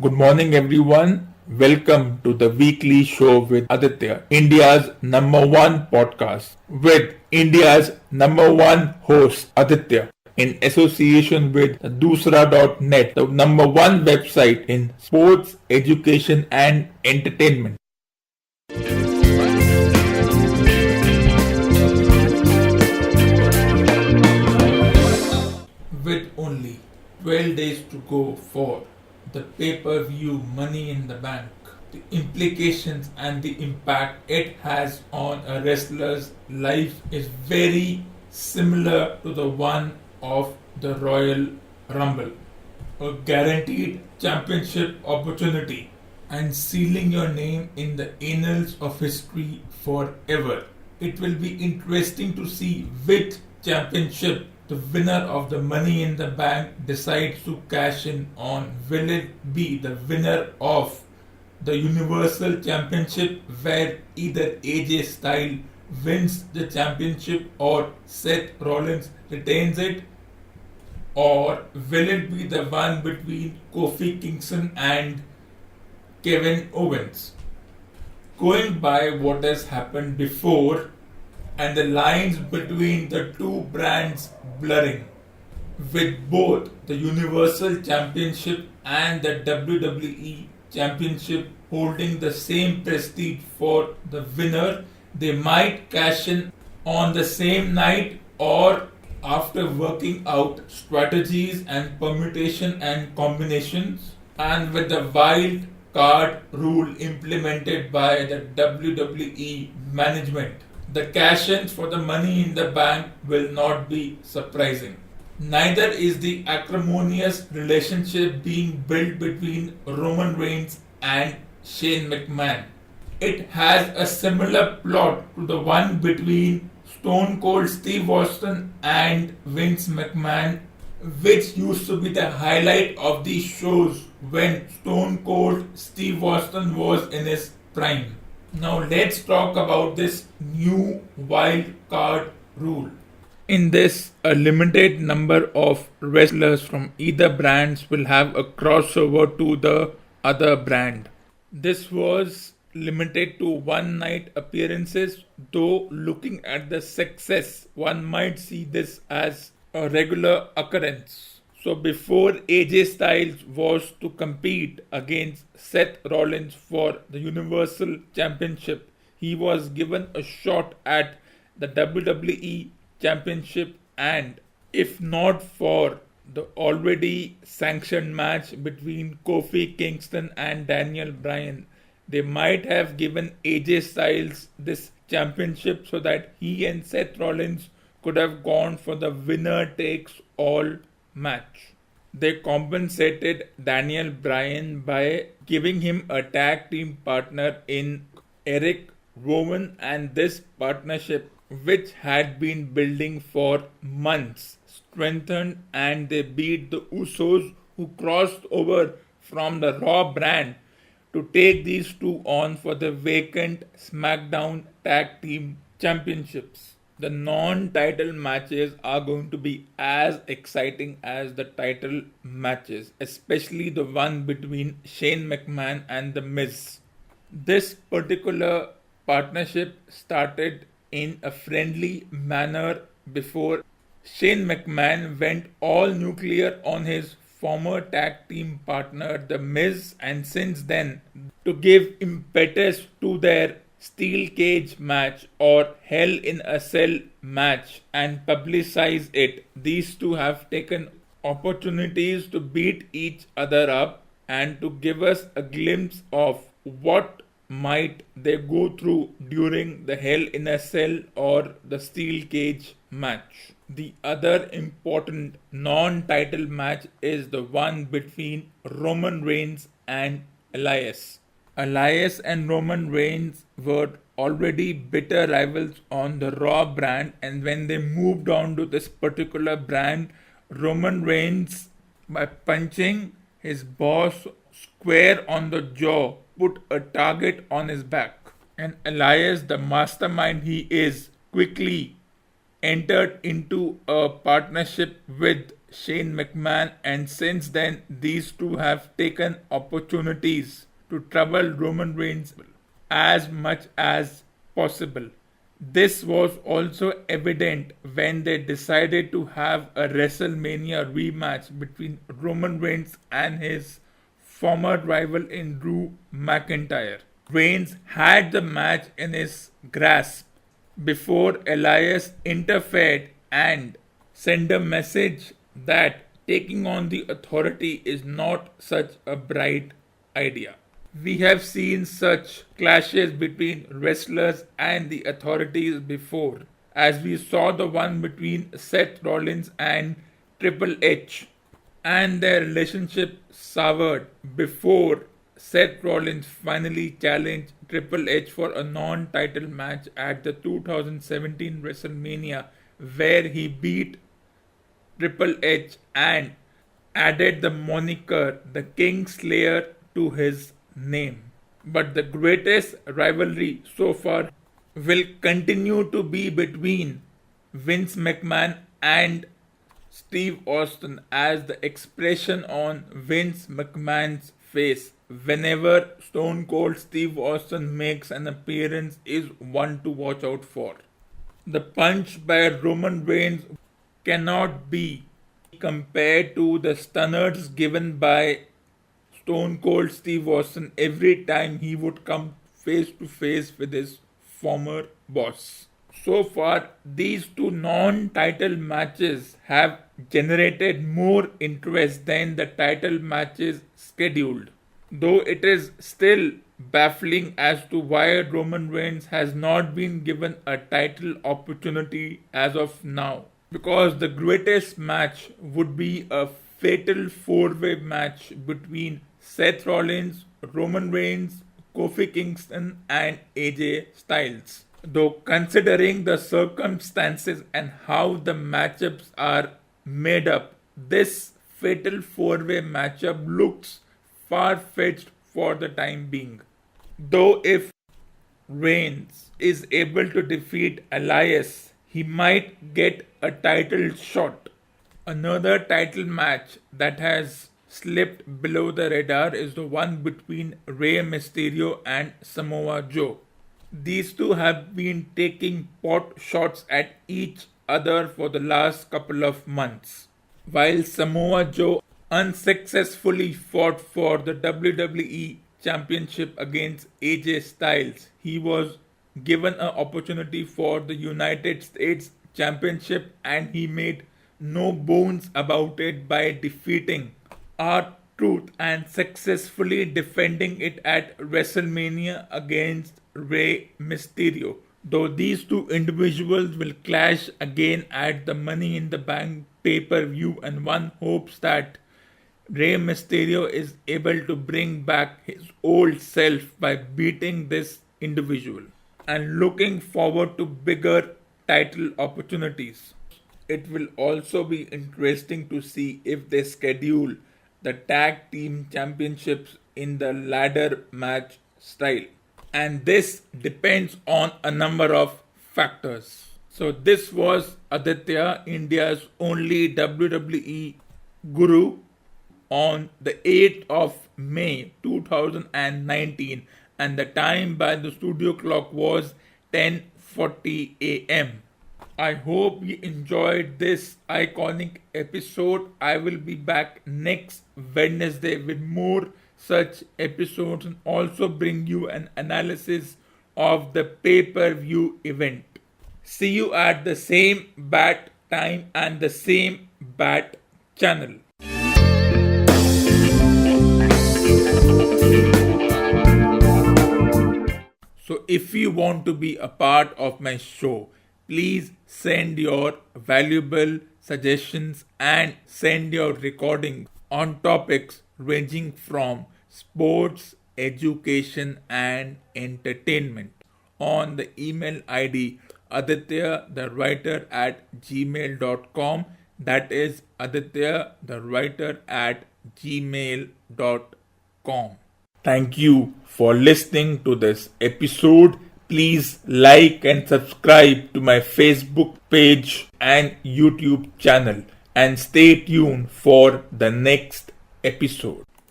Good morning, everyone. Welcome to the weekly show with Aditya, India's number one podcast, with India's number one host, Aditya, in association with Dusra.net, the number one website in sports, education, and entertainment. With only 12 days to go for the pay-per-view Money in the Bank, the implications and the impact it has on a wrestler's life is very similar to the one of the Royal Rumble. A guaranteed championship opportunity and sealing your name in the annals of history forever. It will be interesting to see which championship the winner of the Money in the Bank decides to cash in on. Will it be the winner of the Universal Championship, where either AJ Styles wins the championship or Seth Rollins retains it? Or will it be the one between Kofi Kingston and Kevin Owens? Going by what has happened before and the lines between the two brands blurring, with both the Universal Championship and the WWE Championship holding the same prestige for the winner, they might cash in on the same night or after working out strategies and permutation and combinations, and with the wild card rule implemented by the WWE management, the cash-ins for the Money in the Bank will not be surprising. Neither is the acrimonious relationship being built between Roman Reigns and Shane McMahon. It has a similar plot to the one between Stone Cold Steve Austin and Vince McMahon, which used to be the highlight of these shows when Stone Cold Steve Austin was in his prime. Now let's talk about this new wild card rule. In this, a limited number of wrestlers from either brands will have a crossover to the other brand. This was limited to one night appearances, though looking at the success, one might see this as a regular occurrence. So before AJ Styles was to compete against Seth Rollins for the Universal Championship, he was given a shot at the WWE Championship, and if not for the already sanctioned match between Kofi Kingston and Daniel Bryan, they might have given AJ Styles this championship so that he and Seth Rollins could have gone for the winner takes all match. They compensated Daniel Bryan by giving him a tag team partner in Eric Rowan, and this partnership, which had been building for months, strengthened, and they beat the Usos, who crossed over from the Raw brand to take these two on for the vacant SmackDown Tag Team Championships. The non-title matches are going to be as exciting as the title matches, especially the one between Shane McMahon and The Miz. This particular partnership started in a friendly manner before Shane McMahon went all nuclear on his former tag team partner The Miz, and since then, to give impetus to their steel cage match or Hell in a Cell match and publicize it, these two have taken opportunities to beat each other up and to give us a glimpse of what might they go through during the Hell in a Cell or the steel cage match. The other important non-title match is the one between Roman Reigns and Elias. Elias and Roman Reigns were already bitter rivals on the Raw brand, and when they moved on to this particular brand, Roman Reigns, by punching his boss square on the jaw, put a target on his back. And Elias, the mastermind he is, quickly entered into a partnership with Shane McMahon, and since then these two have taken opportunities to trouble Roman Reigns as much as possible. This was also evident when they decided to have a WrestleMania rematch between Roman Reigns and his former rival in Drew McIntyre. Reigns had the match in his grasp before Elias interfered and sent a message that taking on the Authority is not such a bright idea. We have seen such clashes between wrestlers and the authorities before, as we saw the one between Seth Rollins and Triple H, and their relationship soured before Seth Rollins finally challenged Triple H for a non-title match at the 2017 WrestleMania, where he beat Triple H and added the moniker the Kingslayer to his name. But the greatest rivalry so far will continue to be between Vince McMahon and Steve Austin, as the expression on Vince McMahon's face whenever Stone Cold Steve Austin makes an appearance is one to watch out for. The punch by Roman Reigns cannot be compared to the stunners given by Stone Cold Steve Austin every time he would come face to face with his former boss. So far, these two non-title matches have generated more interest than the title matches scheduled. Though it is still baffling as to why Roman Reigns has not been given a title opportunity as of now. Because the greatest match would be a fatal four-way match between Seth Rollins, Roman Reigns, Kofi Kingston and AJ Styles. Though considering the circumstances and how the matchups are made up, this fatal four-way matchup looks far-fetched for the time being. Though if Reigns is able to defeat Elias, he might get a title shot. Another title match that has slipped below the radar is the one between Rey Mysterio and Samoa Joe. These two have been taking pot shots at each other for the last couple of months. While Samoa Joe unsuccessfully fought for the WWE Championship against AJ Styles, he was given an opportunity for the United States Championship and he made no bones about it by defeating R-Truth and successfully defending it at WrestleMania against Rey Mysterio. Though these two individuals will clash again at the Money in the Bank pay-per-view, and one hopes that Rey Mysterio is able to bring back his old self by beating this individual. And looking forward to bigger title opportunities. It will also be interesting to see if they schedule the tag team championships in the ladder match style. And this depends on a number of factors. So this was Aditya, India's only WWE Guru, on the 8th of May 2019, and the time by the studio clock was 10:40 a.m. I hope you enjoyed this iconic episode. I will be back next Wednesday with more such episodes and also bring you an analysis of the pay-per-view event. See you at the same bat time and the same bat channel. So if you want to be a part of my show, please send your valuable suggestions and send your recordings on topics ranging from sports, education and entertainment on the email ID adityatherewriter@gmail.com. That is adityatherewriter@gmail.com. Thank you for listening to this episode. Please like and subscribe to my Facebook page and YouTube channel. and stay tuned for the next episode.